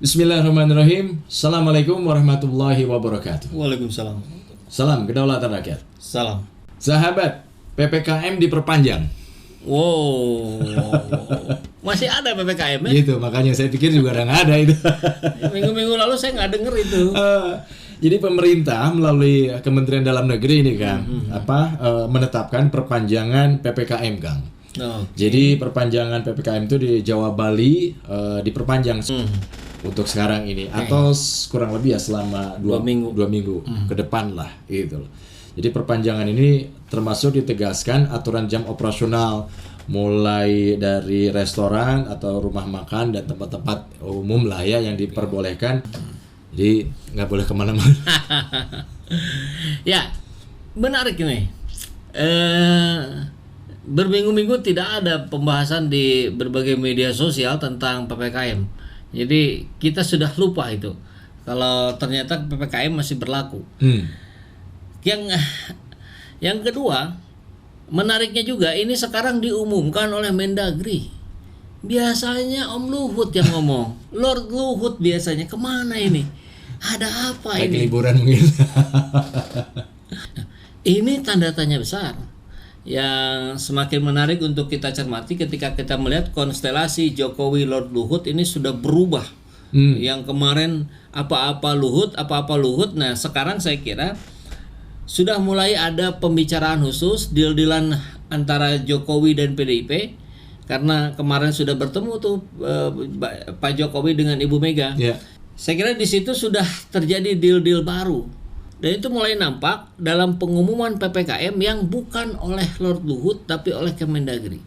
Bismillahirrahmanirrahim. Assalamualaikum warahmatullahi wabarakatuh. Waalaikumsalam. Salam kedaulatan rakyat. Salam. Sahabat, PPKM diperpanjang. Wow. Masih ada PPKM ya? Gitu, makanya saya pikir juga udah nggak ada itu. Minggu-minggu lalu saya nggak denger itu. Jadi pemerintah melalui Kementerian Dalam Negeri ini Kang, menetapkan perpanjangan PPKM Kang. Jadi perpanjangan PPKM itu di Jawa Bali diperpanjang untuk sekarang ini atau kurang lebih ya selama dua minggu ke depan lah gitu loh. Jadi perpanjangan ini termasuk ditegaskan aturan jam operasional mulai dari restoran atau rumah makan dan tempat-tempat umum lah ya yang diperbolehkan. Jadi nggak boleh kemana-mana. Ya, menarik ini. Berminggu-minggu tidak ada pembahasan di berbagai media sosial tentang PPKM. Jadi kita sudah lupa itu kalau ternyata PPKM masih berlaku. Yang kedua, menariknya juga ini sekarang diumumkan oleh Mendagri. Biasanya Om Luhut yang ngomong, Lord Luhut biasanya kemana ini? Ada apa Lagi ini? liburan mungkin. Ini tanda tanya besar yang semakin menarik untuk kita cermati ketika kita melihat konstelasi Jokowi Lord Luhut ini sudah berubah. Yang kemarin apa-apa Luhut. Nah sekarang saya kira sudah mulai ada pembicaraan khusus, deal-dealan antara Jokowi dan PDIP. Karena kemarin sudah bertemu tuh Pak Jokowi dengan Ibu Mega. Saya kira di situ sudah terjadi deal-deal baru. Dan itu mulai nampak dalam pengumuman PPKM yang bukan oleh Lord Luhut tapi oleh Kemendagri.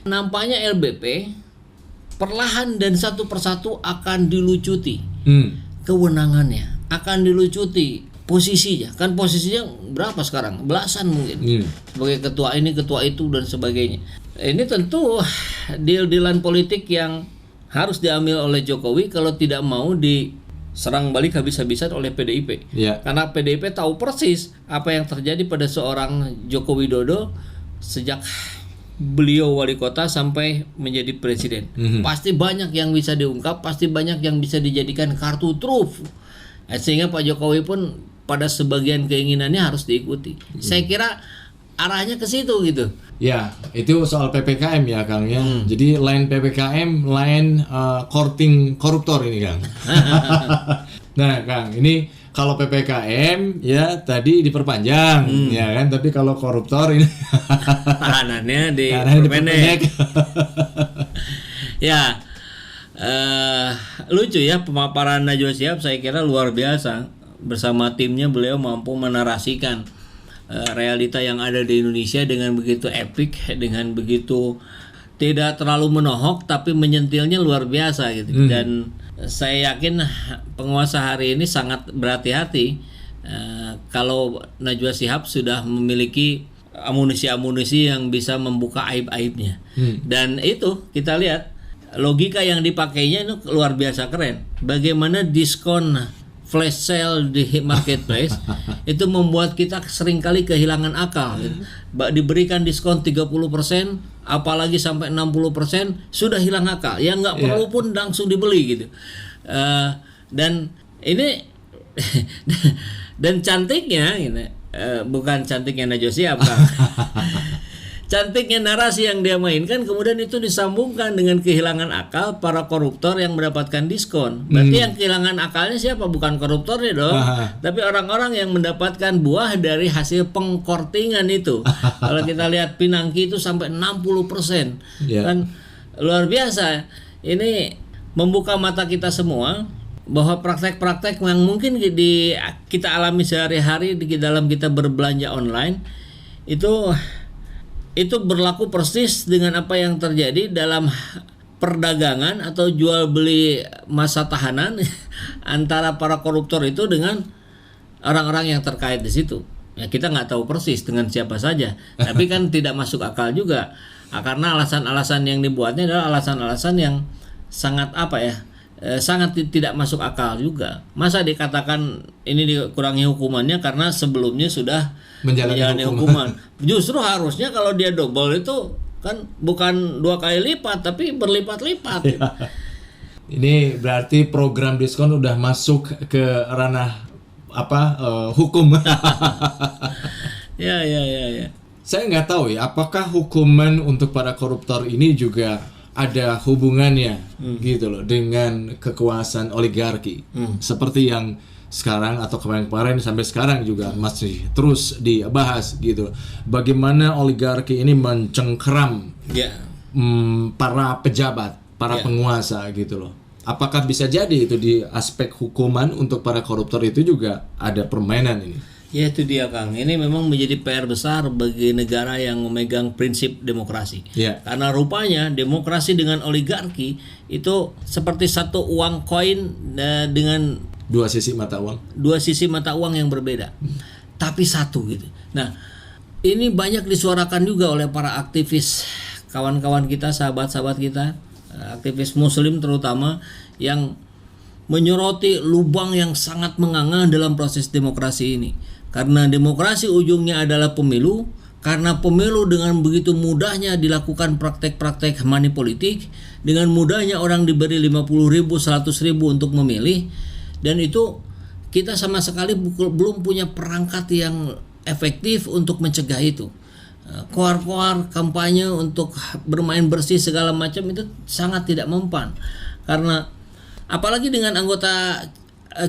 Nampaknya LBP perlahan dan satu persatu akan dilucuti kewenangannya, akan dilucuti posisinya. Kan posisinya berapa sekarang? Belasan mungkin. Sebagai ketua ini, ketua itu dan sebagainya. Ini tentu deal-dealan politik yang harus diambil oleh Jokowi kalau tidak mau diserang balik habis-habisan oleh PDIP. Karena PDIP tahu persis apa yang terjadi pada seorang Joko Widodo sejak beliau wali kota sampai menjadi presiden. Pasti banyak yang bisa diungkap, pasti banyak yang bisa dijadikan kartu truf. Sehingga Pak Jokowi pun pada sebagian keinginannya harus diikuti. Saya kira arahnya ke situ gitu. Ya, itu soal PPKM ya Kang ya. Jadi lain PPKM, lain courting koruptor ini Kang. Nah Kang, ini kalau PPKM ya tadi diperpanjang ya kan, tapi kalau koruptor ini tahanannya diperpendek. Ya, lucu ya pemaparan Najwa Shihab, saya kira luar biasa. Bersama timnya beliau mampu menarasikan realita yang ada di Indonesia dengan begitu epik, dengan begitu tidak terlalu menohok tapi menyentilnya luar biasa gitu. Dan saya yakin penguasa hari ini sangat berhati-hati kalau Najwa Shihab sudah memiliki amunisi-amunisi yang bisa membuka aib-aibnya. Dan itu kita lihat logika yang dipakainya itu luar biasa keren. Bagaimana diskon flash sale di marketplace itu membuat kita seringkali kehilangan akal. Diberikan diskon 30%, apalagi sampai 60%, sudah hilang akal. Ya nggak perlu pun langsung dibeli gitu. Dan ini dan cantiknya, bukan cantiknya Najwa Shihab, cantiknya narasi yang dia mainkan kemudian itu disambungkan dengan kehilangan akal para koruptor yang mendapatkan diskon. Berarti yang kehilangan akalnya siapa? Bukan koruptornya dong, tapi orang-orang yang mendapatkan buah dari hasil pengkortingan itu. Kalau kita lihat Pinangki itu sampai 60%. Kan luar biasa. Ini membuka mata kita semua bahwa praktek-praktek yang mungkin kita alami sehari-hari di dalam kita berbelanja online itu berlaku persis dengan apa yang terjadi dalam perdagangan atau jual beli masa tahanan antara para koruptor itu dengan orang-orang yang terkait di situ. Ya, kita nggak tahu persis dengan siapa saja, tapi kan tidak masuk akal juga, karena alasan-alasan yang dibuatnya adalah alasan-alasan yang sangat sangat tidak masuk akal juga. Masa dikatakan ini dikurangi hukumannya karena sebelumnya sudah menjalani hukuman. Justru harusnya kalau dia double itu kan bukan 2 kali lipat tapi berlipat-lipat. Ya. Ini berarti program diskon udah masuk ke ranah hukum. Ya. Saya nggak tahu ya, apakah hukuman untuk para koruptor ini juga ada hubungannya gitu loh dengan kekuasaan oligarki seperti yang sekarang atau kemarin sampai sekarang juga masih terus dibahas gitu. Bagaimana oligarki ini mencengkeram para pejabat, para penguasa gitu loh. Apakah bisa jadi itu di aspek hukuman untuk para koruptor itu juga ada permainan ini? Ya itu dia Kang, ini memang menjadi PR besar bagi negara yang memegang prinsip demokrasi. Karena rupanya demokrasi dengan oligarki itu seperti satu uang koin dengan dua sisi mata uang yang berbeda, tapi satu gitu. Nah ini banyak disuarakan juga oleh para aktivis, kawan-kawan kita, sahabat-sahabat kita, aktivis muslim terutama, yang menyoroti lubang yang sangat menganga dalam proses demokrasi ini. Karena demokrasi ujungnya adalah pemilu, karena pemilu dengan begitu mudahnya dilakukan praktek-praktek money politik, dengan mudahnya orang diberi 50.000, 100.000 untuk memilih, dan itu kita sama sekali belum punya perangkat yang efektif untuk mencegah itu. Koar-koar kampanye untuk bermain bersih segala macam itu sangat tidak mempan, karena apalagi dengan anggota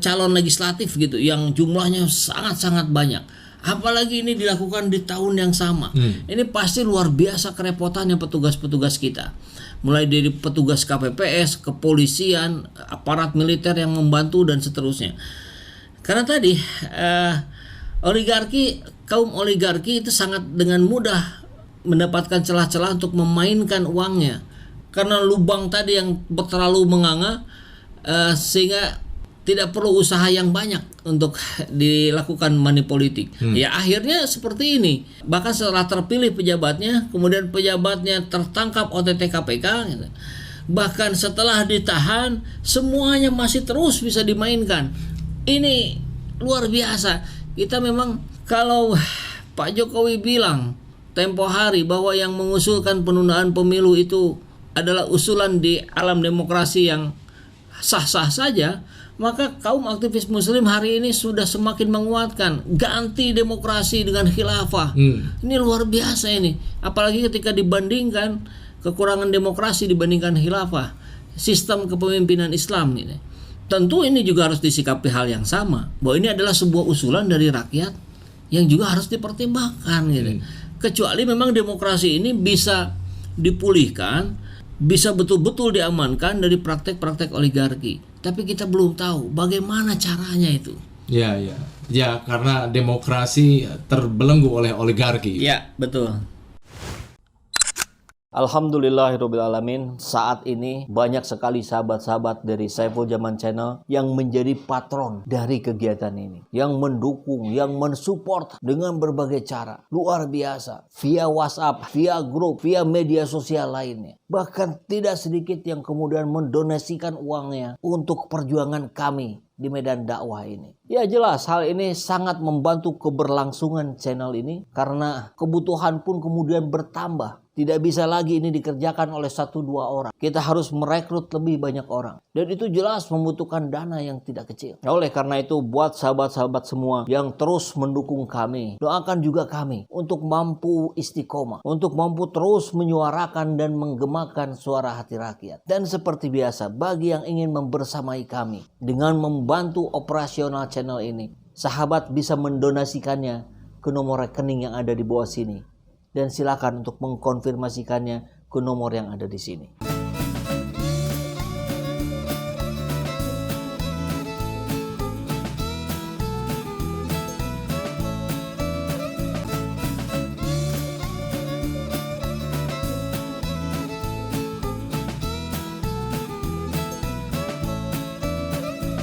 calon legislatif gitu yang jumlahnya sangat-sangat banyak, apalagi ini dilakukan di tahun yang sama. Ini pasti luar biasa kerepotannya petugas-petugas kita, mulai dari petugas KPPS, kepolisian, aparat militer yang membantu dan seterusnya. Karena tadi kaum oligarki itu sangat dengan mudah mendapatkan celah-celah untuk memainkan uangnya, karena lubang tadi yang terlalu menganga, sehingga tidak perlu usaha yang banyak untuk dilakukan money politik. Ya akhirnya seperti ini. Bahkan setelah terpilih pejabatnya, kemudian pejabatnya tertangkap OTT KPK, gitu. Bahkan setelah ditahan, semuanya masih terus bisa dimainkan. Ini luar biasa. Kita memang, kalau Pak Jokowi bilang tempo hari bahwa yang mengusulkan penundaan pemilu itu adalah usulan di alam demokrasi yang sah-sah saja, maka kaum aktivis muslim hari ini sudah semakin menguatkan ganti demokrasi dengan khilafah. Ini luar biasa ini, apalagi ketika dibandingkan kekurangan demokrasi dibandingkan khilafah, sistem kepemimpinan Islam ini. Tentu ini juga harus disikapi hal yang sama, bahwa ini adalah sebuah usulan dari rakyat yang juga harus dipertimbangkan gitu. Kecuali memang demokrasi ini bisa dipulihkan, bisa betul-betul diamankan dari praktek-praktek oligarki. Tapi kita belum tahu bagaimana caranya itu. Ya, karena demokrasi terbelenggu oleh oligarki. Ya, betul. Alhamdulillahirrabbilalamin, saat ini banyak sekali sahabat-sahabat dari Saiful Zaman Channel yang menjadi patron dari kegiatan ini, yang mendukung, yang mensupport dengan berbagai cara. Luar biasa, via WhatsApp, via grup, via media sosial lainnya. Bahkan tidak sedikit yang kemudian mendonasikan uangnya untuk perjuangan kami di medan dakwah ini. Ya jelas hal ini sangat membantu keberlangsungan channel ini, karena kebutuhan pun kemudian bertambah. Tidak bisa lagi ini dikerjakan oleh 1-2 orang. Kita harus merekrut lebih banyak orang. Dan itu jelas membutuhkan dana yang tidak kecil. Oleh karena itu, buat sahabat-sahabat semua yang terus mendukung kami, doakan juga kami untuk mampu istiqomah, untuk mampu terus menyuarakan dan menggemakan suara hati rakyat. Dan seperti biasa, bagi yang ingin membersamai kami dengan membantu operasional channel ini, sahabat bisa mendonasikannya ke nomor rekening yang ada di bawah sini. Dan silakan untuk mengkonfirmasikannya ke nomor yang ada di sini.